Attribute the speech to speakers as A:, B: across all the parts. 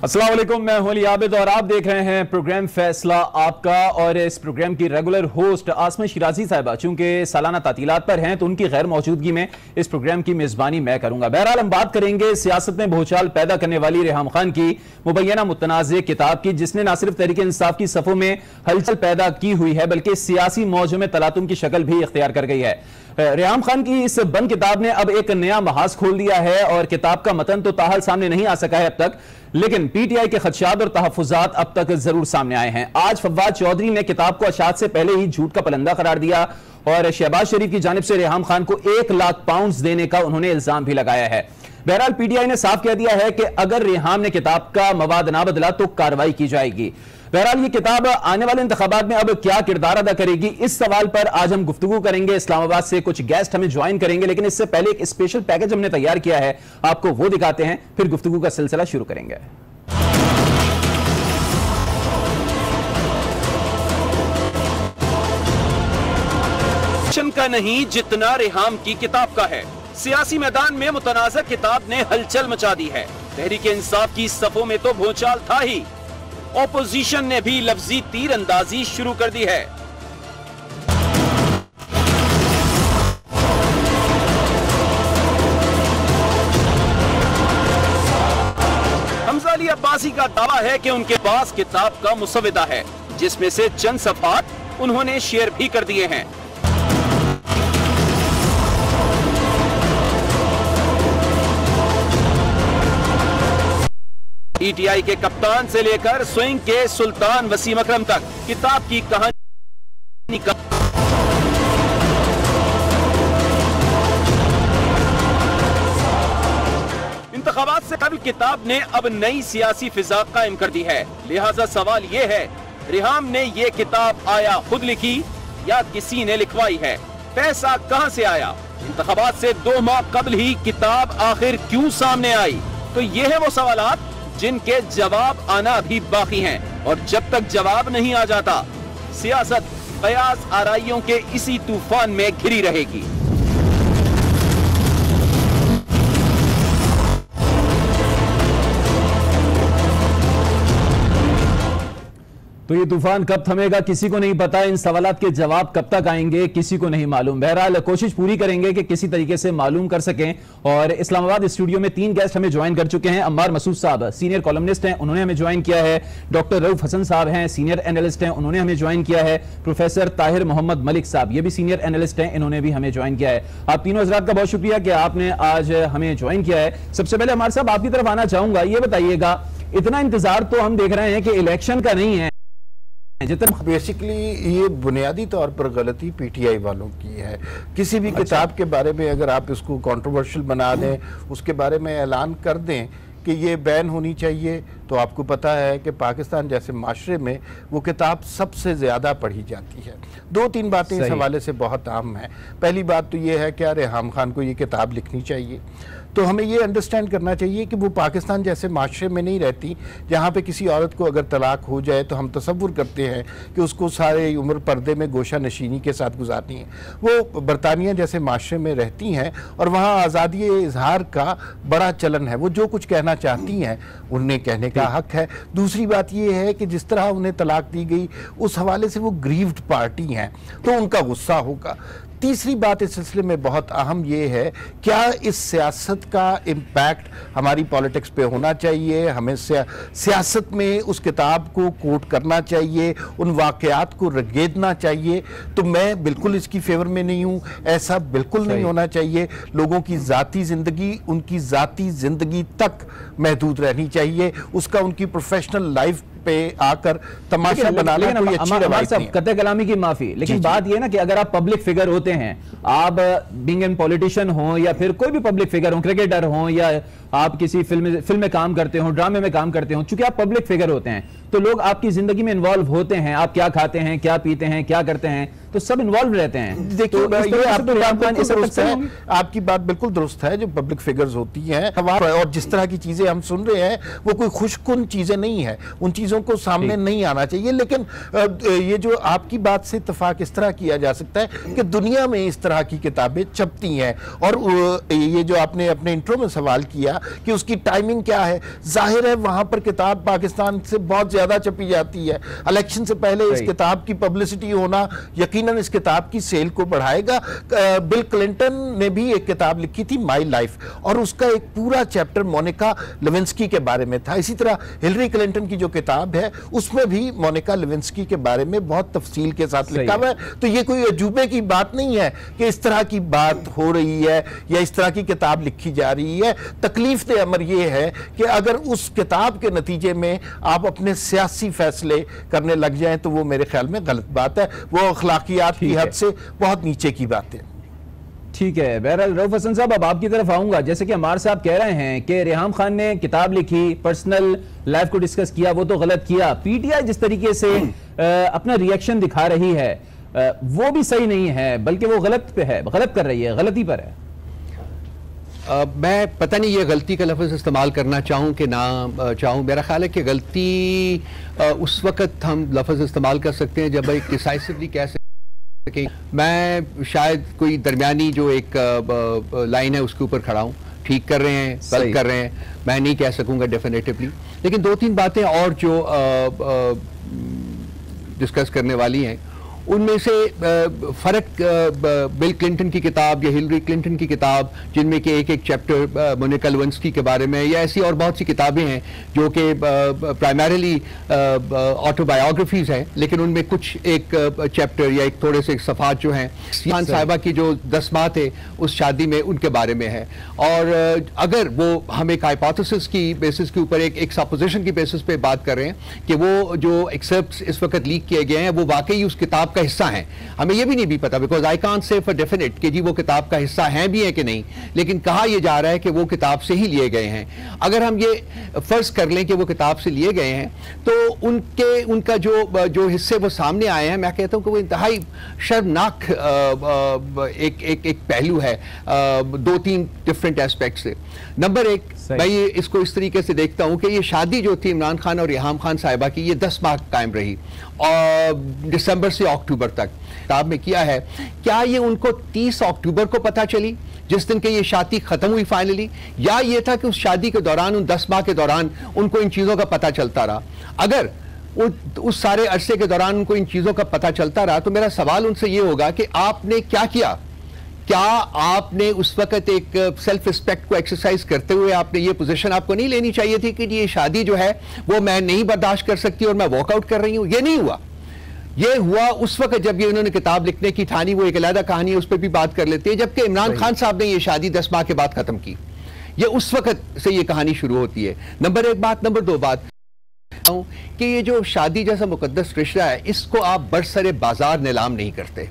A: अस्सलाम वालेकुम, मैं हूं अली आबिद और आप देख रहे हैं प्रोग्राम फैसला आपका। और इस प्रोग्राम की रेगुलर होस्ट आसमा शिराजी साहिबा चूंकि सालाना तातीलात पर हैं तो उनकी गैर मौजूदगी में इस प्रोग्राम की मेजबानी मैं करूंगा। बहरहाल हम बात करेंगे सियासत में भूचाल पैदा करने वाली रेहाम खान की मुबैना मुतनाज़ किताब की, जिसने न सिर्फ तहरीक इंसाफ की सफ़ों में हलचल पैदा की हुई है बल्कि सियासी मौजों में तलातुम की शक्ल भी इख्तियार कर गई है। रेहाम खान की इस बंद किताब ने अब एक नया महाज खोल दिया है और किताब का मतन तो ताहल सामने नहीं आ सका है अब तक, लेकिन पीटीआई के खदशात और तहफ़्फ़ुज़ात अब तक जरूर सामने आए हैं। आज फवाद चौधरी ने किताब को अशात से पहले ही झूठ का पलंदा करार दिया और शहबाज शरीफ की जानिब से रेहाम खान को 1 लाख पाउंड देने का उन्होंने इल्जाम भी लगाया है। बहरहाल पीटीआई ने साफ कह दिया है कि अगर रेहाम ने किताब का मवाद ना बदला तो कार्रवाई की जाएगी। बहरहाल ये किताब आने वाले इंतखाबात में अब क्या किरदार अदा करेगी, इस सवाल पर आज हम गुफ्तगू करेंगे। इस्लामाबाद से कुछ गेस्ट हमें ज्वाइन करेंगे, लेकिन इससे पहले एक स्पेशल पैकेज हमने तैयार किया है, आपको वो दिखाते हैं, फिर गुफ्तगू का सिलसिला शुरू करेंगे।
B: का नहीं जितना रेहाम की किताब का है। सियासी मैदान में मुतनाज़ा किताब ने हलचल मचा दी है। तहरीक इंसाफ की सफों में तो भूचाल था ही, ऑपोजिशन ने भी लफ्जी तीर अंदाजी शुरू कर दी है। हमजा अली अब्बासी का दावा है कि उनके पास किताब का मुसविदा है, जिसमें से चंद सफ़हात उन्होंने शेयर भी कर दिए हैं। पीटीआई के कप्तान से लेकर स्विंग के सुल्तान वसीम अकरम तक किताब की कहानी इंतखाबात से कबल किताब ने अब नई सियासी फिजा कायम कर दी है। लिहाजा सवाल ये है, रेहाम ने ये किताब आया खुद लिखी या किसी ने लिखवाई है? पैसा कहां से आया? इंतखाबात से 2 माह कबल ही किताब आखिर क्यों सामने आई? तो ये है वो सवालात जिनके जवाब आना भी बाकी हैं, और जब तक जवाब नहीं आ जाता सियासत कयास आराइयों के इसी तूफान में घिरी रहेगी।
A: तो ये तूफान कब थमेगा किसी को नहीं पता, इन सवालात के जवाब कब तक आएंगे किसी को नहीं मालूम। बहरहाल कोशिश पूरी करेंगे कि किसी तरीके से मालूम कर सकें। और इस्लामाबाद स्टूडियो में 3 गेस्ट हमें ज्वाइन कर चुके हैं। अम्मार मसूद साहब सीनियर कॉलमनिस्ट हैं, उन्होंने हमें ज्वाइन किया है। डॉक्टर रऊफ हसन साहब हैं, सीनियर एनालिस्ट हैं, उन्होंने हमें ज्वाइन किया है। प्रोफेसर ताहिर मोहम्मद मलिक साहब, ये भी सीनियर एनालिस्ट हैं, इन्होंने भी हमें ज्वाइन किया है। आप तीनों हजरात का बहुत शुक्रिया कि आपने आज हमें ज्वाइन किया है। सबसे पहले अम्मार साहब आपकी तरफ आना चाहूंगा, ये बताइएगा, इतना इंतजार तो हम देख रहे हैं कि इलेक्शन का नहीं है,
C: बेसिकली ये बुनियादी तौर पर गलती पीटीआई वालों की है। किसी भी किताब के बारे में अगर आप इसको कंट्रोवर्शियल बना दें, उसके बारे में ऐलान कर दें कि ये बैन होनी चाहिए, तो आपको पता है कि पाकिस्तान जैसे माशरे में वो किताब सबसे ज़्यादा पढ़ी जाती है। 2-3 बातें इस हवाले से बहुत अहम हैं। पहली बात तो ये है कि रेहाम खान को ये किताब लिखनी चाहिए, तो हमें ये अंडरस्टैंड करना चाहिए कि वो पाकिस्तान जैसे माशरे में नहीं रहती जहाँ पे किसी औरत को अगर तलाक हो जाए तो हम तसव्वुर करते हैं कि उसको सारे उम्र पर्दे में गोशा नशीनी के साथ गुजारनी है। वो बरतानिया जैसे माशरे में रहती हैं और वहाँ आज़ादी इजहार का बड़ा चलन है, वो जो कुछ कहना चाहती हैं उन्हें कहने का हक है। दूसरी बात ये है कि जिस तरह उन्हें तलाक दी गई उस हवाले से वो ग्रीव्ड पार्टी हैं, तो उनका गुस्सा होगा। तीसरी बात इस सिलसिले में बहुत अहम ये है, क्या इस सियासत का इम्पैक्ट हमारी पॉलिटिक्स पे होना चाहिए? हमें सियासत में उस किताब को कोट करना चाहिए, उन वाक़यात को रगेदना चाहिए? तो मैं बिल्कुल इसकी फेवर में नहीं हूँ, ऐसा बिल्कुल नहीं होना चाहिए। लोगों की ज़ाती ज़िंदगी उनकी ज़ाती ज़िंदगी तक महदूद रहनी चाहिए, उसका उनकी प्रोफेशनल लाइफ पे आकर तमाशा बनाना कोई अच्छी रवायत नहीं है।
A: कतई कलामी की माफी, लेकिन बात यह ना कि अगर आप पब्लिक फिगर होते हैं, आप बीइंग एन पॉलिटिशियन हो या फिर कोई भी पब्लिक फिगर हो, क्रिकेटर हो या आप किसी फिल्म में काम करते हो, ड्रामे में काम करते हो, चूंकि आप पब्लिक फिगर होते हैं तो लोग आपकी जिंदगी में इन्वॉल्व होते हैं। आप क्या खाते हैं, क्या पीते हैं, क्या करते हैं, तो सब इन्वॉल्व रहते हैं।
C: देखिए आपकी बात बिल्कुल दुरुस्त है, जो पब्लिक फिगर्स होती हैं और जिस तरह की चीजें हम सुन रहे हैं वो कोई खुशकुन चीजें नहीं है, उन चीजों को सामने नहीं आना चाहिए। लेकिन ये जो आपकी बात से इत्तेफाक इस तरह किया जा सकता है कि दुनिया में इस तरह की किताबें छपती हैं। और ये जो आपने अपने इंट्रो में सवाल किया कि उसकी टाइमिंग क्या है। जाहिर है वहां पर किताब पाकिस्तान से बहुत ज्यादा छपी जाती है, इलेक्शन से पहले इस किताब की पब्लिसिटी होना यकीनन इस किताब की सेल को बढ़ाएगा। बिल क्लिंटन ने भी एक किताब लिखी थी माई लाइफ, और उसका एक पूरा चैप्टर मोनिका लेविंस्की के बारे में था। इसी तरह हिलरी क्लिंटन की जो किताब है उसमें भी मोनिका लेविंस्की के बारे में बहुत तफसील के साथ लिखा हुआ है। तो ये कोई अजूबे की बात नहीं है कि इस तरह की बात हो रही है या इस तरह की किताब लिखी जा रही है। तकलीफ दे अमर यह है कि अगर उस किताब के नतीजे में आप अपने सियासी फैसले करने लग जाएं तो वो मेरे ख्याल में गलत बात है, वो अखलाकियात की हद से बहुत नीचे की बात है।
A: ठीक है, बहरहाल रऊफ हसन साहब अब आपकी तरफ आऊंगा। जैसे कि अमार साहब कह रहे हैं कि रेहाम खान ने किताब लिखी, पर्सनल लाइफ को डिस्कस किया, वो तो गलत किया। पीटीआई जिस तरीके से अपना रिएक्शन दिखा रही है वो भी सही नहीं है, बल्कि वो गलत पे है, गलत कर रही है, गलती पर है।
D: मैं पता नहीं ये गलती का लफ्ज़ इस्तेमाल करना चाहूँ कि ना चाहूँ। मेरा ख्याल है कि गलती उस वक़्त हम लफ्ज़ इस्तेमाल कर सकते हैं जब एक डिसाइसिवली कह सकें। मैं शायद कोई दरमियानी जो एक लाइन है उसके ऊपर खड़ा हूँ। ठीक कर रहे हैं, गलत कर रहे हैं, मैं नहीं कह सकूँगा डेफिनेटिवली। लेकिन दो तीन बातें और जो डिस्कस करने वाली हैं उनमें से फ़र्क बिल क्लिंटन की किताब या हिलरी क्लिंटन की किताब, जिनमें कि एक एक चैप्टर मोनिका लेविंस्की के बारे में, या ऐसी और बहुत सी किताबें हैं जो कि प्राइमरीली ऑटोबायोग्राफीज़ हैं, लेकिन उनमें कुछ एक चैप्टर या एक थोड़े से सफ़ात जो हैं खान साहिबा की जो 10 माह थे उस शादी में उनके बारे में है। और अगर वो हम एक हाइपोथेसिस की बेसिस के ऊपर एक सपोजिशन की बेसिस पे बात कर रहे हैं कि वो जो एक्सेप्ट्स इस वक्त लीक किए गए हैं वो वाकई उस किताब का हिस्सा है, हमें यह भी नहीं भी पता, because I can't say for definite कि जी वो किताब का हिस्सा है भी है कि नहीं, लेकिन कहा यह जा रहा है कि वो किताब से ही लिए गए हैं। अगर हम ये फर्ज कर लें कि वो किताब से लिए गए हैं तो उनका जो हिस्से वो सामने आए हैं, मैं कहता हूं कि वो इंतहाई शर्मनाक एक पहलू है दो तीन डिफरेंट एस्पेक्ट से। नंबर एक, मैं ये इसको इस तरीके से देखता हूं कि ये शादी जो थी इमरान खान और रेहाम खान साहिबा की, ये 10 माह कायम रही और दिसंबर से अक्टूबर तक किताब में किया है। क्या ये उनको 30 अक्टूबर को पता चली जिस दिन के ये शादी खत्म हुई फाइनली, या ये था कि उस शादी के दौरान उन 10 माह के दौरान उनको इन चीजों का पता चलता रहा? अगर उस सारे अरसे के दौरान उनको इन चीजों का पता चलता रहा तो मेरा सवाल उनसे ये होगा कि आपने क्या किया? क्या आपने उस वक्त एक सेल्फ रिस्पेक्ट को एक्सरसाइज करते हुए आपने ये पोजीशन आपको नहीं लेनी चाहिए थी कि ये शादी जो है वो मैं नहीं बर्दाश्त कर सकती और मैं वॉकआउट कर रही हूं? ये नहीं हुआ। ये हुआ उस वक्त जब ये उन्होंने किताब लिखने की ठानी, वो एक अलग कहानी है, उस पर भी बात कर लेते हैं, जबकि इमरान खान साहब ने ये शादी 10 माह के बाद खत्म की। ये उस वक्त से ये कहानी शुरू होती है। नंबर एक बात। नंबर दो बात कि ये जो शादी जैसा मुकद्दस रिश्ता है इसको आप बरसरे बाजार नीलाम नहीं करते।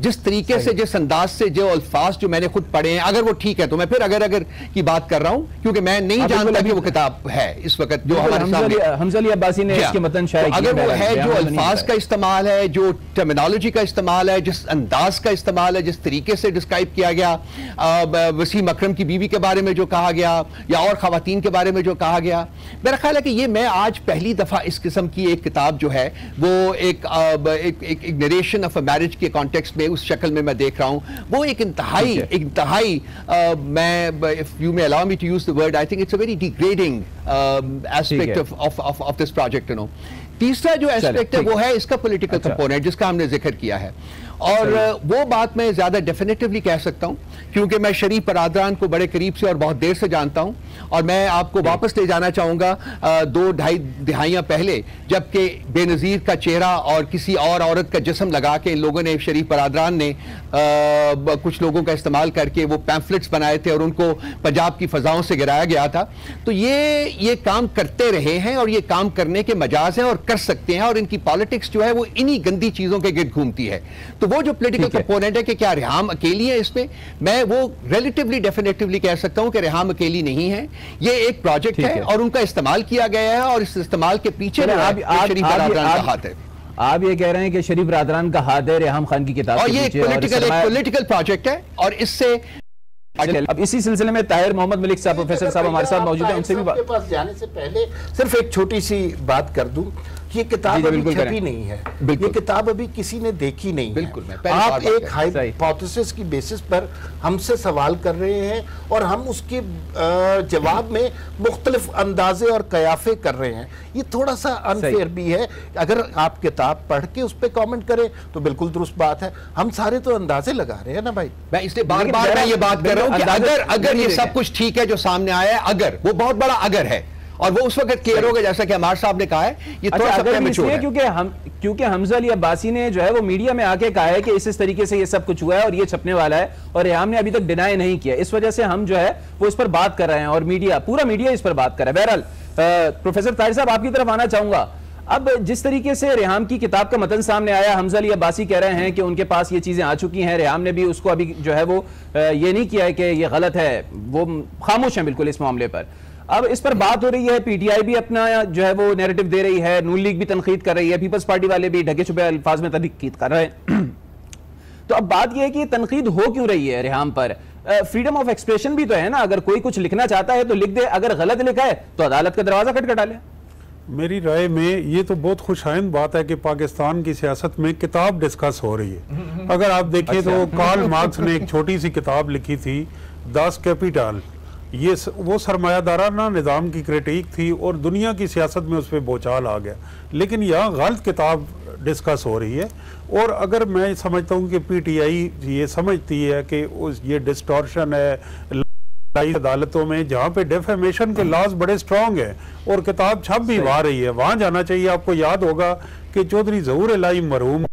D: जिस तरीके से, जिस अंदाज से, जो अल्फाज जो मैंने खुद पढ़े हैं, अगर वो ठीक है तो मैं फिर अगर की बात कर रहा हूं, क्योंकि मैं नहीं जानता कि वो किताब है इस वक्त जो हमारे सामने
A: हमजा अली अब्बासी ने इसके मतन शायद किया,
D: अगर वो है, जो अल्फाज का इस्तेमाल है, जो टर्मिनोलॉजी का इस्तेमाल है, जिस अंदाज का इस्तेमाल है, जिस तरीके से डिस्क्राइब किया गया वसीम अकरम की बीवी के बारे में जो कहा गया या और खवातीन के बारे में जो कहा गया, मेरा ख्याल है कि ये मैं आज पहली दफा इस किस्म की एक किताब जो है वो एक नरेशन ऑफ अ मैरिज के कॉन्टेक्स्ट में उस शक्ल में मैं देख रहा हूं। वो एक इंतहाई मैं, if you may allow me to use the word, I think it's a very degrading aspect of this project, you know. तीसरा जो एस्पेक्ट है वो है इसका पॉलिटिकल कंपोनेंट जिसका हमने जिक्र किया है, और वो बात मैं ज्यादा डेफिनेटिवली कह सकता हूं क्योंकि मैं शरीफ बरादरान को बड़े करीब से और बहुत देर से जानता हूं, और मैं आपको वापस ले जाना चाहूंगा 2-2.5 दिहाइयां पहले, जबकि बेनज़ीर का चेहरा और किसी और औरत का जिस्म लगा के इन लोगों ने, शरीफ बरादरान ने कुछ लोगों का इस्तेमाल करके वो पैम्फलेट्स बनाए थे और उनको पंजाब की फजाओं से गिराया गया था। तो ये काम करते रहे हैं और ये काम करने के मजाज हैं और कर सकते हैं, और इनकी पॉलिटिक्स जो है वो इन्हीं गंदी चीजों के गिर्द घूमती है। तो वो जो पॉलिटिकल कंपोनेंट है कि क्या रेहाम अकेली है इसमें, मैं वो रिलेटिवली डेफिनेटिवली कह सकता हूं कि रेहाम अकेली नहीं है। ये एक प्रोजेक्ट है और उनका इस्तेमाल किया गया है, और इस इस्तेमाल के पीछे शरीफ बरादरान का हाथ है।
A: आप ये कह रहे हैं कि शरीफ बरादरान का हाथ है रेहाम खान की किताब,
D: और ये एक पॉलिटिकल प्रोजेक्ट है, और इससे
A: अब इसी सिलसिले में ताहिर मोहम्मद मलिक साहब, प्रोफेसर साहब हमारे साथ मौजूद हैं, उनसे भी
C: पास जाने से पहले सिर्फ एक छोटी सी बात कर दूं। ये किताब अभी छपी नहीं है, ये किताब अभी किसी ने देखी नहीं है। आप एक हाइपोथेसिस की बेसिस पर हमसे सवाल कर रहे हैं और हम उसके जवाब में मुख्तलिफ अंदाजे और कयाफे कर रहे हैं। ये थोड़ा सा अनफेयर भी है। अगर आप किताब पढ़ के उस पर कॉमेंट करें तो बिल्कुल दुरुस्त बात है। हम सारे तो अंदाजे लगा रहे हैं ना भाई।
D: मैं इसलिए बार बार मैं ये बात कर रहा हूं कि अगर ये सब कुछ ठीक है जो सामने आया है, अगर वो बहुत बड़ा अगर है और वो उस वक्त क्लियर हो गया, जैसा कि अमार साहब ने कहा है, ये थोड़ा सा प्रेमेच्योर है।
A: क्योंकि हमजा अली अब्बासी ने जो है वो मीडिया में आके कहा है कि इस तरीके से ये सब कुछ हुआ है और ये छपने वाला है, और रेहाम ने अभी तक डिनाई नहीं किया। इस वजह से हम जो है वो इस पर बात कर रहे हैं और पूरा मीडिया इस पर बात कर रहा है। बहरहाल प्रोफेसर ताहिर साहब, आपकी तरफ आना चाहूंगा। अब जिस तरीके से रेहाम की किताब का मतन सामने आया, हमजा अली अब्बासी कह रहे हैं कि उनके पास ये चीजें आ चुकी हैं, रेहाम ने भी उसको अभी जो है वो ये नहीं किया है कि ये गलत है, वो खामोश है बिल्कुल इस मामले पर। अब इस पर बात हो रही है, पीटीआई भी अपना जो है वो नैरेटिव दे रही है, नून लीग भी तनकीद कर रही है, पीपल्स पार्टी वाले भी ढके छुपे अल्फाज में तनकीद कर रहे हैं। तो अब बात यह है कि तनकीद हो क्यों रही है रेहाम पर? फ्रीडम ऑफ एक्सप्रेशन भी तो है ना, अगर कोई कुछ लिखना चाहता है तो लिख दे, अगर गलत लिखा है तो अदालत का दरवाजा खटखटा ले।
E: मेरी राय में ये तो बहुत खुशाइंद बात है कि पाकिस्तान की सियासत में किताब डिस्कस हो रही है। अगर आप देखिए तो कार्ल मार्क्स ने एक छोटी सी किताब लिखी थी, दास कैपिटल। ये वो सरमायादाराना निज़ाम की क्रिटिक थी और दुनिया की सियासत में उस पर बोचाल आ गया। लेकिन यहाँ गलत किताब डिस्कस हो रही है। और अगर मैं समझता हूँ कि पीटीआई ये समझती है कि ये डिस्टॉर्शन है अदालतों में, जहाँ पे डेफेमेशन के लॉज बड़े स्ट्रॉन्ग हैं और किताब छप भी वहाँ रही है, वहाँ जाना चाहिए। आपको याद होगा कि चौधरी ज़हूर इलाही मरहूम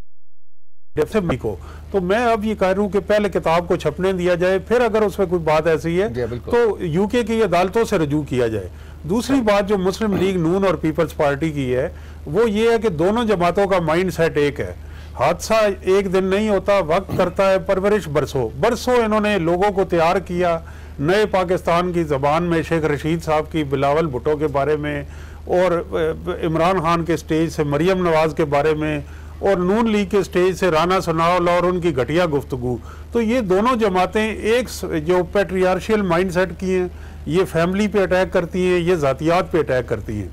E: को, तो मैं अब ये कह रहा हूँ कि पहले किताब को छपने दिया जाए, फिर अगर उसमें कोई बात ऐसी है तो यूके की अदालतों से रजू किया जाए। दूसरी बात जो मुस्लिम लीग नून और पीपल्स पार्टी की है वो ये है कि दोनों जमातों का माइंड सेट एक है। हादसा एक दिन नहीं होता, वक्त करता है परवरिश बरसों इन्होंने लोगों को तैयार किया। नए पाकिस्तान की ज़बान में शेख रशीद साहब की, बिलावल भुट्टो के बारे में, और इमरान खान के स्टेज से मरियम नवाज के बारे में, और नून लीग के स्टेज से राना सनाउल्लाह और उनकी घटिया गुफ्तगू। तो ये दोनों जमातें एक जो पैट्रियार्शियल माइंडसेट की हैं, ये फैमिली पे अटैक करती हैं, ये ज़ातियात पे अटैक करती हैं।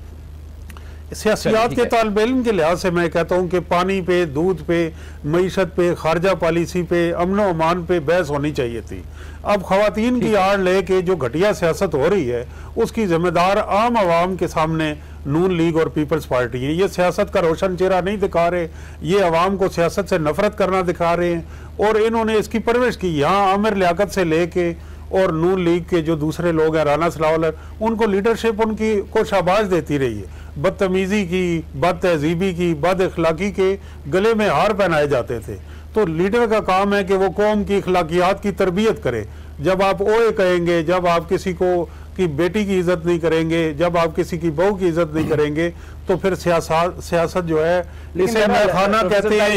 E: सियासियात के तालिब इल्म के लिहाज से मैं कहता हूँ कि पानी पे, दूध पे, मईशत पे, खारजा पॉलिसी पे, अमन व अमान पे बहस होनी चाहिए थी। अब ख़वातीन की आड़ लेके जो घटिया सियासत हो रही है उसकी जिम्मेदार आम आवाम के सामने नून लीग और पीपल्स पार्टी है। ये सियासत का रोशन चेहरा नहीं दिखा रहे, ये अवाम को सियासत से नफरत करना दिखा रहे हैं, और इन्होंने इसकी परवरिश की। यहाँ आमिर लियाकत से लेके और नून लीग के जो दूसरे लोग हैं, राना सनाउल्लाह, उनको लीडरशिप उनकी को शाबाश देती रही है। बदतमीजी की, बद तहजीबी की, बद अखलाकी के गले में हार पहनाए जाते थे। तो लीडर का काम है कि वो कौम की अखलाकियात की तरबियत करे। जब आप ओए कहेंगे, जब आप किसी को की बेटी की इज्जत नहीं करेंगे, जब आप किसी की बहू की इज्जत नहीं करेंगे, तो फिर सियासत जो है इसे मैं खाना कहते हैं।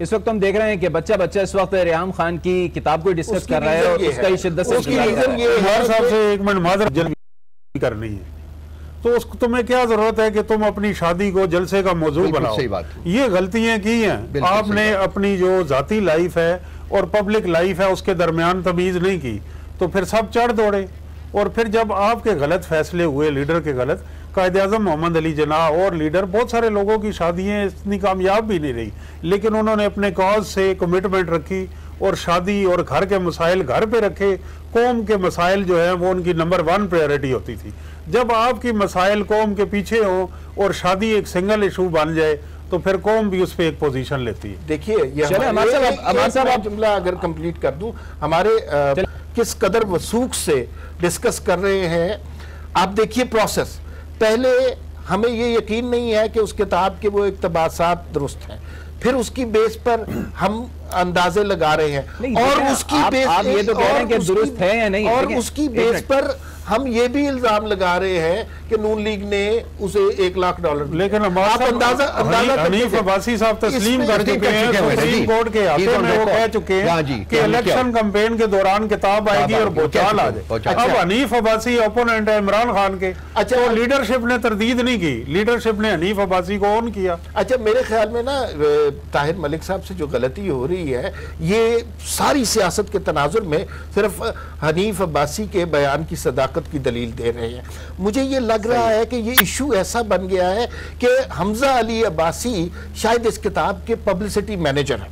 A: इस वक्त हम देख रहे हैं कि बच्चा इस वक्त रेहाम खान की किताब को डिस्कस कर रहा है और उसका ही शिद्दत से
E: एक मिनट माजर जल्दी करनी है, तो उसको तुम्हें क्या जरूरत है कि तुम अपनी शादी को जलसे का मौजू बनाओ। ये गलतियां की हैं आपने। अपनी जो जाती लाइफ है और पब्लिक लाइफ है उसके दरमियान तमीज नहीं की, तो फिर सब चढ़ दौड़े। और फिर जब आपके गलत फैसले हुए, लीडर के गलत, कायद आज़म मोहम्मद अली जिन्ना और लीडर, बहुत सारे लोगों की शादियाँ इतनी कामयाब भी नहीं रही, लेकिन उन्होंने अपने कॉज से कमिटमेंट रखी और शादी और घर के मसाइल घर पे रखे। कौम के मसाइल जो है वो उनकी नंबर 1 प्रायोरिटी होती थी। जब आपकी मसाइल कौम के पीछे हो और शादी एक सिंगल इशू बन जाए तो फिर कौम भी उस पर एक पोजीशन लेती है।
C: देखिए जुमला अगर कंप्लीट कर दूं, हमारे किस कदर वसूख से डिस्कस कर रहे हैं। आप देखिए प्रोसेस, पहले हमें ये यकीन नहीं है कि उस किताब के वो इक्तबासात दुरुस्त हैं, फिर उसकी बेस पर हम अंदाजे लगा रहे हैं, और उसकी बेस
A: आप ये तो कह रहे हैं कि दुरुस्त है या नहीं,
C: और उसकी बेस पर हम ये भी इल्जाम लगा रहे हैं कि नून लीग ने उसे $1 लाख,
E: लेकिन आप अंदाजा हनीफ अब्बासी साहब तस्लीम कर चुके हैं, सुप्रीम कोर्ट के आते में वो कह चुके हैं कि इलेक्शन कैंपेन के दौरान किताब आएगी और बोचाल आ जाए। अब हनीफ अब्बासी ओपोनेंट है इमरान खान के, अच्छा, वो लीडरशिप ने तरदीद नहीं की, लीडरशिप ने हनीफ अब्बासी को ऑन किया।
C: अच्छा, मेरे ख्याल में ना ताहिर मलिक साहब से जो गलती हो रही है, ये सारी सियासत के तनाजुर में सिर्फ हनीफ अब्बासी के बयान की सदाकत ताकत की दलील दे रहे हैं। मुझे ये लग रहा है कि ये इशू ऐसा बन गया है कि हमजा अली अब्बासी शायद इस किताब के पब्लिसिटी मैनेजर हैं,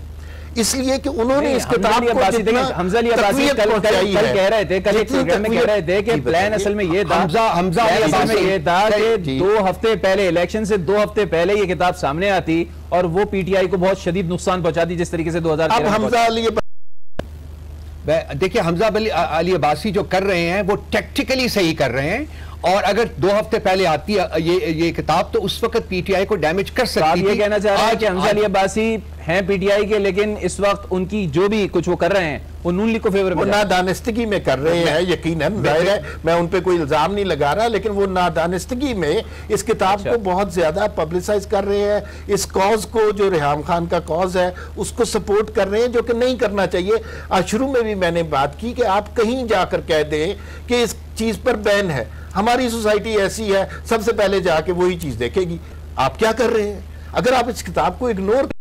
C: इसलिए कि उन्होंने इस किताब को जितना
A: हमजा अली अब्बासी कल कह रहे थे, कल एक प्रोग्राम में कह रहे थे कि प्लान असल में ये था, हमजा अली ये था कि 2 हफ्ते पहले, इलेक्शन से 2 हफ्ते पहले ये किताब सामने आती और वो पीटीआई को बहुत शदीद नुकसान पहुंचाती, जिस तरीके से 2013 में।
C: हमजा अली
D: देखिए, हमजा अली अब्बासी जो कर रहे हैं वो टैक्टिकली सही कर रहे हैं, और अगर 2 हफ्ते पहले आती ये किताब तो उस वक्त पीटीआई को डैमेज कर सकती थी।
A: ये कहना चाह रहे हैं कि हमजा अली अब्बासी हैं पीटीआई के, लेकिन इस वक्त उनकी जो भी कुछ वो कर रहे हैं वो नून लीग को फेवर में,
C: नादानिस्तगी में कर रहे हैं, यकीनन जाहिर है, मैं उन पे कोई इल्जाम नहीं लगा रहा, लेकिन वो नादानिस्तगी में इस किताब को बहुत ज्यादा पब्लिसाइज कर रहे हैं, इस कॉज को, जो रेहाम खान का कॉज है उसको सपोर्ट कर रहे हैं, जो कि नहीं करना चाहिए। शुरू में भी मैंने बात की कि आप कहीं जाकर कह दें कि इस चीज पर बैन है, हमारी सोसाइटी ऐसी है, सबसे पहले जाके वही चीज देखेगी। आप क्या कर रहे हैं? अगर आप इस किताब को इग्नोर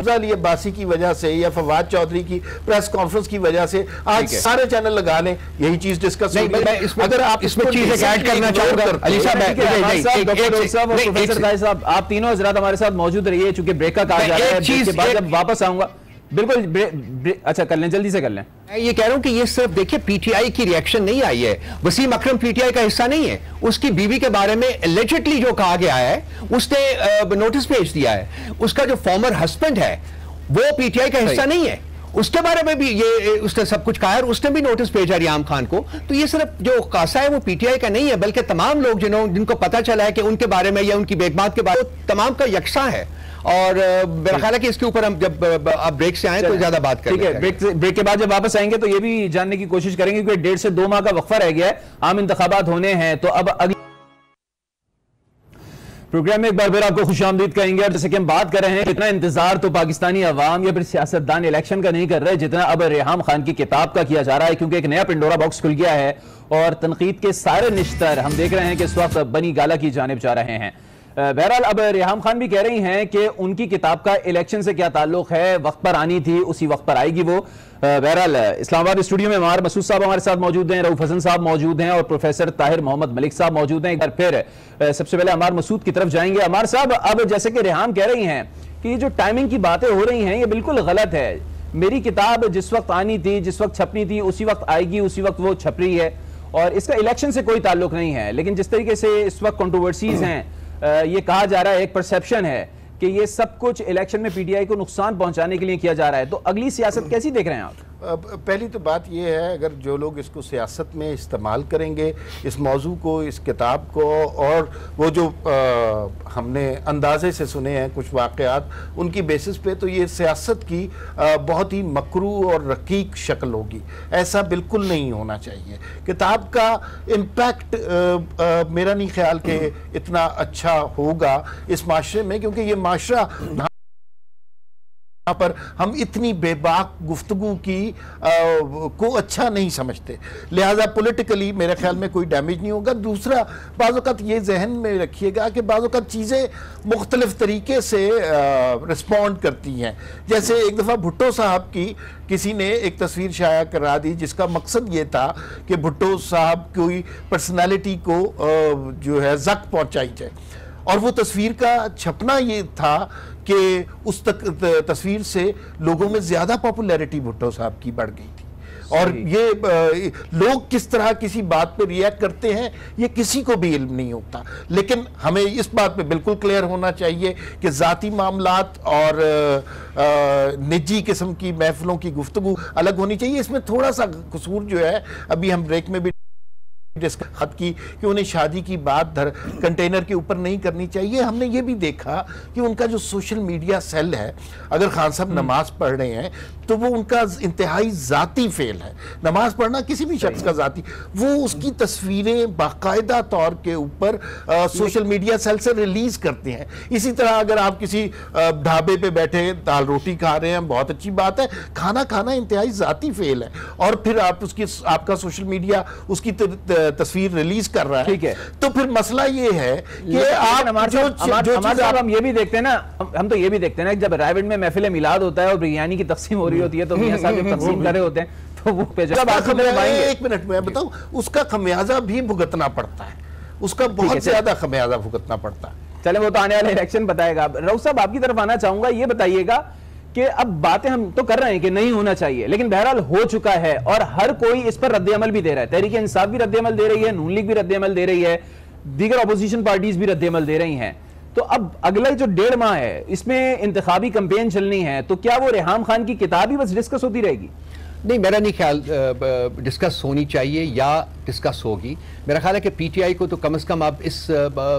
C: अली अब्बासी की वजह से या फवाद चौधरी की प्रेस कॉन्फ्रेंस की वजह से आज सारे चैनल लगा लें, यही चीज डिस्कस हो गई। अगर आप इसमें चीजें ऐड करना चाहूंगा,
A: अली साहब, प्रोफेसर साहब, आप तीनों हजरात हमारे साथ मौजूद रहिए, चूंकि ब्रेक का कहा जा रहा है, ब्रेक के बाद जब वापस आऊंगा बिल्कुल अच्छा कर लें, जल्दी से कर लें।
D: मैं ये कह रहा हूं कि ये सिर्फ देखिए पीटीआई की रिएक्शन नहीं आई है, वसीम अकरम पीटीआई का हिस्सा नहीं है, उसकी बीवी के बारे में एलिजिडली जो कहा गया है उसने नोटिस भेज दिया है, उसका जो फॉर्मर हस्बैंड है वो पीटीआई का हिस्सा नहीं है, उसके बारे में भी ये उसने सब कुछ कहा है, उसने भी नोटिस भेजा रियाम खान को। तो ये सिर्फ जो कासा है वो पीटीआई का नहीं है, बल्कि तमाम लोग जिनको पता चला है कि उनके बारे में या उनकी बेगमात के बारे में तमाम का यकसा है। और मेरा ख्याल है कि इसके ऊपर हम जब आप ब्रेक से आए तो ज्यादा बात करेंगे।
A: ठीक है, ब्रेक के बाद जब वापस आएंगे तो ये भी जानने की कोशिश करेंगे, क्योंकि 1.5 से 2 माह का वक्फा रह गया है, आम इंतखाबात होने हैं, तो अब अगली प्रोग्राम में एक बार फिर आपको खुशामदीद कहेंगे। और जैसे कि हम बात कर रहे हैं, इतना इंतजार तो पाकिस्तानी अवाम या फिर सियासतदान इलेक्शन का नहीं कर रहे जितना अब रेहाम खान की किताब का किया जा रहा है, क्योंकि एक नया पिंडोरा बॉक्स खुल गया है और तनकीद के सारे निश्तर हम देख रहे हैं कि इस वक्त बनी गाला की जानिब जा रहे हैं। बहरहाल अब रेहाम खान भी कह रही हैं कि उनकी किताब का इलेक्शन से क्या ताल्लुक है, वक्त पर आनी थी, उसी वक्त पर आएगी वो। बहरहाल इस्लामाबाद स्टूडियो में अमार मसूद साहब हमारे साथ मौजूद हैं, रऊफ हसन साहब मौजूद हैं और प्रोफेसर ताहिर मोहम्मद मलिक साहब मौजूद हैं। एक बार फिर सबसे पहले अमार मसूद की तरफ जाएंगे। अमार साहब, अब जैसे कि रेहाम कह रही हैं कि ये जो टाइमिंग की बातें हो रही हैं ये बिल्कुल गलत है, मेरी किताब जिस वक्त आनी थी, जिस वक्त छपनी थी, उसी वक्त आएगी, उसी वक्त वो छप रही है और इसका इलेक्शन से कोई ताल्लुक नहीं है। लेकिन जिस तरीके से इस वक्त कंट्रोवर्सीज हैं, ये कहा जा रहा है, एक परसेप्शन है कि ये सब कुछ इलेक्शन में पीटीआई को नुकसान पहुंचाने के लिए किया जा रहा है, तो अगली सियासत कैसी देख रहे हैं आप?
C: पहली तो बात यह है, अगर जो लोग इसको सियासत में इस्तेमाल करेंगे, इस मौजू को, इस किताब को, और वो जो हमने अंदाजे से सुने हैं कुछ वाक़यात, उनकी बेसिस पे, तो ये सियासत की बहुत ही मकरू और रकीक शक्ल होगी। ऐसा बिल्कुल नहीं होना चाहिए। किताब का इम्पैक्ट मेरा नहीं ख्याल कि इतना अच्छा होगा इस माशरे में, क्योंकि ये माशरा पर हम इतनी बेबाक गुफ्तगू की को अच्छा नहीं समझते, लिहाजा पॉलिटिकली मेरे ख्याल में कोई डैमेज नहीं होगा। दूसरा, बाज़ औक़ात ये जहन में रखिएगा कि बाज़ औक़ात चीज़ें मुख्तलिफ तरीके से रिस्पॉन्ड करती हैं। जैसे एक दफ़ा भुट्टो साहब की किसी ने एक तस्वीर शाया करा दी जिसका मकसद ये था कि भुट्टो साहब की पर्सनैलिटी को जो है ज़ख्म पहुँचाई जाए, और वो तस्वीर का छपना ये था कि उस तस्वीर से लोगों में ज्यादा पॉपुलैरिटी भुट्टो साहब की बढ़ गई थी। और ये लोग किस तरह किसी बात पे रिएक्ट करते हैं ये किसी को भी इल्म नहीं होता, लेकिन हमें इस बात पे बिल्कुल क्लियर होना चाहिए कि ज़ाती मामलात और निजी किस्म की महफिलों की गुफ्तगू अलग होनी चाहिए। इसमें थोड़ा सा कसूर जो है, अभी हम ब्रेक में भी खत की कि उन्हें शादी की बात कंटेनर के ऊपर नहीं करनी चाहिए। हमने ये भी देखा कि उनका जो सोशल मीडिया सेल है, अगर खान साहब नमाज पढ़ रहे हैं तो वो उनका इंतहाई जाती फेल है। नमाज पढ़ना किसी भी शख्स का जाती, वो उसकी तस्वीरें बाकायदा तौर के ऊपर सोशल मीडिया सेल से रिलीज करते हैं। इसी तरह अगर आप किसी ढाबे पे बैठे दाल रोटी खा रहे हैं, बहुत अच्छी बात है, खाना खाना इंतहाई जाती फेल है, और फिर आप उसकी आपका सोशल मीडिया उसकी तस्वीर रिलीज कर रहा है, ठीक है, तो फिर मसला ये है कि आप
A: हम ये भी देखते हैं ना, हम तो ये भी देखते हैं ना, जब रायगढ़ में महफिल मिलाद होता है और बिरयानी की तकसीम हो रही होती है तो मियां साहब जब तकसीम कर रहे होते हैं तो वो
C: एक मिनट में बताऊं, उसका खमियाजा भी भुगतना पड़ता है, उसका बहुत ज्यादा खमियाजा भुगतना पड़ता है।
A: चले वो तो आने वाले इलेक्शन बताएगा। रऊफ साहब आपकी तरफ आना चाहूंगा, ये बताइएगा कि अब बातें हम तो कर रहे हैं कि नहीं होना चाहिए, लेकिन बहरहाल हो चुका है और हर कोई इस पर रद्द-ए-अमल भी दे रहा है। तहरीक इंसाफ भी रद्द-ए-अमल दे रही है, नून लीग भी रद्द-ए-अमल दे रही है, दीगर अपोजिशन पार्टीज भी रद्द-ए-अमल दे रही हैं। तो अब अगला जो 1.5 माह है इसमें इंतखाबी कैंपेन चलनी है, तो क्या वो रेहाम खान की किताब ही बस डिस्कस होती रहेगी?
D: नहीं, मेरा नहीं ख्याल डिस्कस होनी चाहिए या डिस्कस होगी। मेरा ख्याल है कि पीटीआई को तो कम से कम अब इस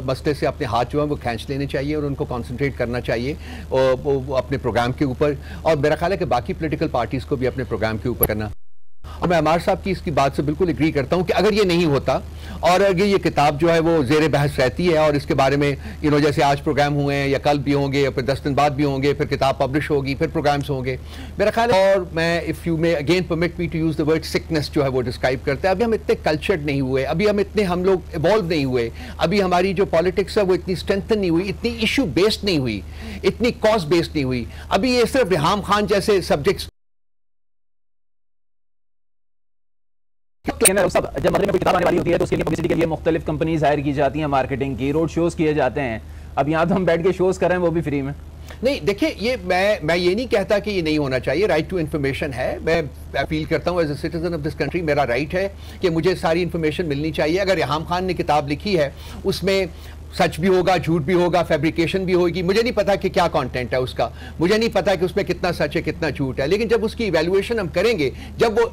D: मसले से अपने हाथ जो है वो खींच लेने चाहिए और उनको कंसंट्रेट करना चाहिए और वो अपने प्रोग्राम के ऊपर, और मेरा ख्याल है कि बाकी पॉलिटिकल पार्टीज़ को भी अपने प्रोग्राम के ऊपर करना। और मैं अमार साहब की इसकी बात से बिल्कुल एग्री करता हूं कि अगर ये नहीं होता और अगर ये किताब जो है वो जेर बहस रहती है और इसके बारे में जैसे आज प्रोग्राम हुए हैं या कल भी होंगे या फिर 10 दिन बाद भी होंगे, फिर किताब पब्लिश होगी, फिर प्रोग्राम्स होंगे, मेरा ख्याल है। और मैं if you may again permit me to use the word sickness जो है वो डिस्क्राइब करते हैं। अभी हम इतने कल्चर्ड नहीं हुए, अभी हम लोग इवॉल्व नहीं हुए, अभी हमारी जो पॉलिटिक्स है वो इतनी स्ट्रेंथन नहीं हुई, इतनी इशू बेस्ड नहीं हुई, इतनी कॉज बेस्ड नहीं हुई। अभी ये सिर्फ रेहाम खान जैसे सब्जेक्ट्स
A: जब मदरे में कोई किताब आने वाली होती है तो उसके लिए पब्लिसिटी के लिए मुख्तलिफ कंपनीज हायर की जाती हैं, मार्केटिंग की, रोड शोज किए जाते हैं। अब यहाँ तो हम बैठ के शोज कर रहे हैं, वो भी फ्री में।
D: नहीं, देखिए, ये मैं ये नहीं कहता कि ये नहीं होना चाहिए, राइट टू इन्फॉर्मेशन है। मैं अपील करता हूँ as a citizen of this country, मेरा राइट है कि मुझे सारी इन्फॉर्मेशन मिलनी चाहिए। अगर रेहाम खान ने किताब लिखी है उसमें सच भी होगा, झूठ भी होगा, फैब्रिकेशन भी होगी, मुझे नहीं पता कि क्या कंटेंट है उसका, मुझे नहीं पता कि उसमें कितना सच है कितना झूठ है, लेकिन जब उसकी इवैल्यूएशन हम करेंगे, जब वो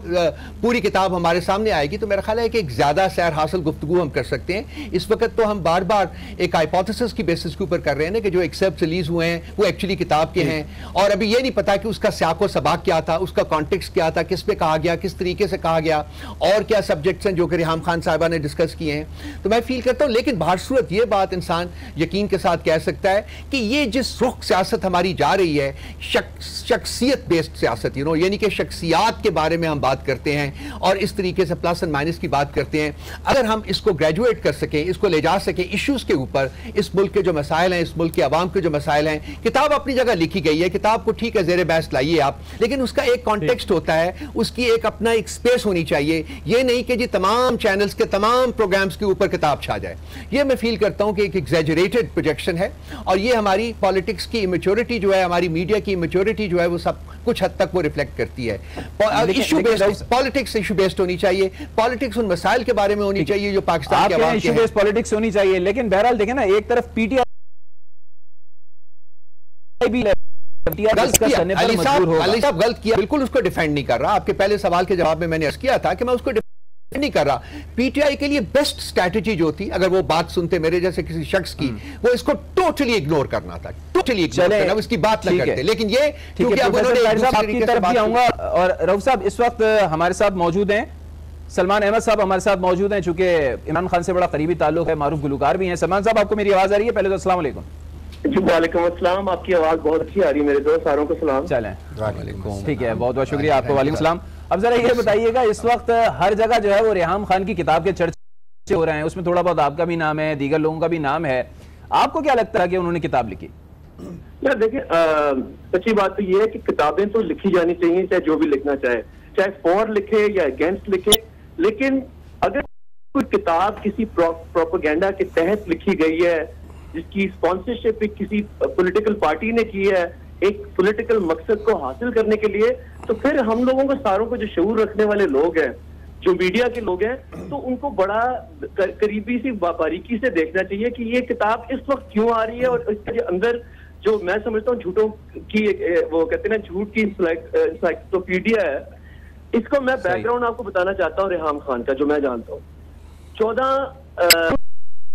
D: पूरी किताब हमारे सामने आएगी, तो मेरा ख्याल है कि एक ज़्यादा सैर हासिल गुफ्तगू हम कर सकते हैं। इस वक्त तो हम बार बार एक हाइपोथेसिस की बेसिस के ऊपर कर रहे हैं ना कि जो एक्सेप्ट रिलीज हुए हैं वो एक्चुअली किताब के हैं, और अभी ये नहीं पता कि उसका सियाको सबाक क्या था, उसका कॉन्टेक्स्ट क्या था, किस पे कहा गया, किस तरीके से कहा गया, और क्या सब्जेक्ट्स हैं जो कि रेहाम खान साहिबा ने डिस्कस किए हैं। तो मैं फील करता हूँ, लेकिन बाहर सूरत ये बात इंसान यकीन के साथ कह सकता है कि ये जिस रुख सियासत हमारी जा रही है, शख्सियत बेस्ड सियासत, यानी कि शख्सियात के बारे में हम बात करते हैं और इस तरीके से प्लस एंड माइनस की बात करते हैं। अगर हम इसको ग्रेजुएट कर सकें, इसको ले जा सकें इश्यूज के ऊपर, इस मुल्क के जो मसाइल हैं, इस मुल्क के अवाम के जो मसाइल हैं, किताब अपनी जगह लिखी गई है, किताब को ठीक है ज़ेरे बहस लाइए आप, लेकिन उसका एक कॉन्टेक्स्ट होता है, उसकी एक अपना एक स्पेस होनी चाहिए। ये नहीं कि जी तमाम चैनल्स के तमाम प्रोग्राम्स के ऊपर किताब छा जाए। ये मैं फील करता हूं कि एक एग्जैजरेटेड प्रोजेक्शन है, और ये हमारी पॉलिटिक्स की इमेच्योरिटी जो है, हमारी मीडिया की इमेच्योरिटी जो है, वो सब कुछ हद तक वो रिफ्लेक्ट करती है। Issue based politics issue based होनी चाहिए, पॉलिटिक्स उन मसाइल के बारे में होनी चाहिए जो पाकिस्तान के अवाम के हैं।
A: इशू बेस्ड पॉलिटिक्स होनी चाहिए, लेकिन बहरहाल देखें ना, एक तरफ पीटीआई भी
D: अली साहब गलत किया, बिल्कुल उसको डिफेंड नहीं कर रहा। आपके पहले सवाल के जवाब में मैंने अर्ज किया था कि मैं उसको नहीं कर रहा। पीटीआई के लिए बेस्ट स्ट्रैटेजी जो थी, अगर वो बात सुनते मेरे जैसे किसी शख्स की, वो इसको टोटली इग्नोर करना था, टोटली इग्नोर करना, उसकी बात न करते। लेकिन ये क्योंकि अब उन्होंने
A: आपकी तरफ भी आऊंगा, और रऊफ साहब इस वक्त हमारे साथ मौजूद हैं, सलमान अहमद साहब हमारे साथ मौजूद हैं, चूंकि इमरान खान से बड़ा करीबी ताल्लुक है, मारूफ गुलकार भी हैं। सलमान साहब, आपको मेरी आवाज आ रही है? पहले तो अस्सलाम वालेकुम।
F: जी वालेकुम अस्सलाम, आपकी आवाज बहुत अच्छी आ रही है मेरे दोस्त, सारों को सलाम।
A: चलें, ठीक है, बहुत बहुत शुक्रिया आपको। वालेकुम सलाम। अब जरा ये बताइएगा, इस वक्त हर जगह जो है वो रेहाम खान की किताब के चर्चे हो रहे हैं, उसमें थोड़ा बहुत आपका भी नाम है, दीगर लोगों का भी नाम है। आपको क्या लगता है कि उन्होंने किताब लिखी?
F: यार देखिए, सच्ची बात तो ये है कि किताबें तो लिखी जानी चाहिए, चाहे जो भी लिखना चाहे, चाहे फॉर लिखे या अगेंस्ट लिखे, लेकिन अगर कोई किताब किसी प्रोपेगेंडा के तहत लिखी गई है, जिसकी स्पॉन्सरशिप किसी पॉलिटिकल पार्टी ने की है एक पॉलिटिकल मकसद को हासिल करने के लिए, तो फिर हम लोगों को, सारों को, जो शऊर रखने वाले लोग हैं, जो मीडिया के लोग हैं, तो उनको बड़ा करीबी सी बारीकी से देखना चाहिए कि ये किताब इस वक्त क्यों आ रही है, और इसके अंदर जो मैं समझता हूँ झूठों की, वो कहते हैं ना, झूठ की इंसाइक्लोपीडिया है। इसको मैं बैकग्राउंड आपको बताना चाहता हूँ रेहाम खान का, जो मैं जानता हूँ।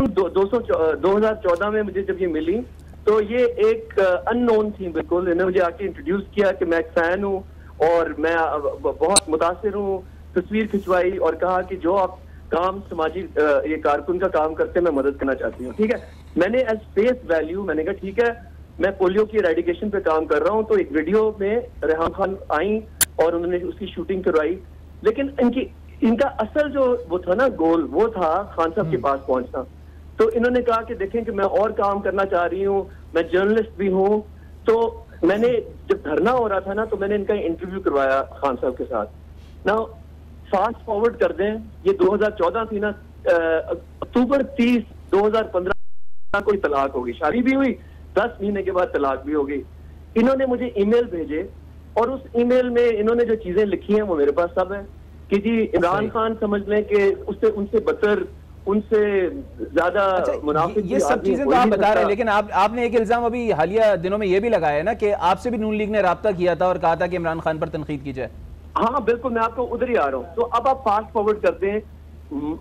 F: 2014 में मुझे जब ये मिली, तो ये एक अननोन थी बिल्कुल। इन्होंने मुझे आके इंट्रोड्यूस किया कि मैं एक फैन हूँ और मैं बहुत मुतासिर हूँ, तस्वीर खिंचवाई और कहा कि जो आप काम समाजी ये कारकुन का काम करते हैं, मैं मदद करना चाहती हूँ। ठीक है, मैंने एज फेस वैल्यू मैंने कहा ठीक है, मैं पोलियो की एरेडिकेशन पे काम कर रहा हूँ। तो एक वीडियो में रेहाम खान आई और उन्होंने उसकी शूटिंग करवाई, लेकिन इनका असल जो वो था ना गोल, वो था खान साहब के पास पहुंचना। तो इन्होंने कहा कि देखें कि मैं और काम करना चाह रही हूँ, मैं जर्नलिस्ट भी हूँ। तो मैंने जब धरना हो रहा था ना, तो मैंने इनका इंटरव्यू करवाया खान साहब के साथ। ना फास्ट फॉरवर्ड कर दें, ये 2014 थी ना, अक्टूबर 30 2015 कोई तलाक होगी, शादी भी हुई, 10 महीने के बाद तलाक भी होगी। इन्होंने मुझे ईमेल भेजे और उस ईमेल में इन्होंने जो चीजें लिखी हैं वो मेरे पास सब है कि जी इमरान खान समझ लें कि उससे उनसे बदतर, उनसे ज्यादा मुनाफिक।
A: ये सब चीजें तो आप बता रहे हैं, लेकिन आपने एक इल्जाम अभी हालिया दिनों में ये भी लगाया है ना कि आपसे भी नून लीग ने राब्ता किया था और कहा था कि इमरान खान पर तनकीद की जाए।
F: हाँ बिल्कुल, मैं आपको उधर ही आ रहा हूँ। तो अब आप फास्ट फॉरवर्ड करते हैं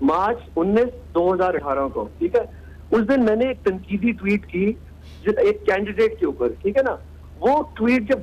F: मार्च 19 2018 को, ठीक है। उस दिन मैंने एक तनकीदी ट्वीट की एक कैंडिडेट के ऊपर, ठीक है ना। वो ट्वीट जब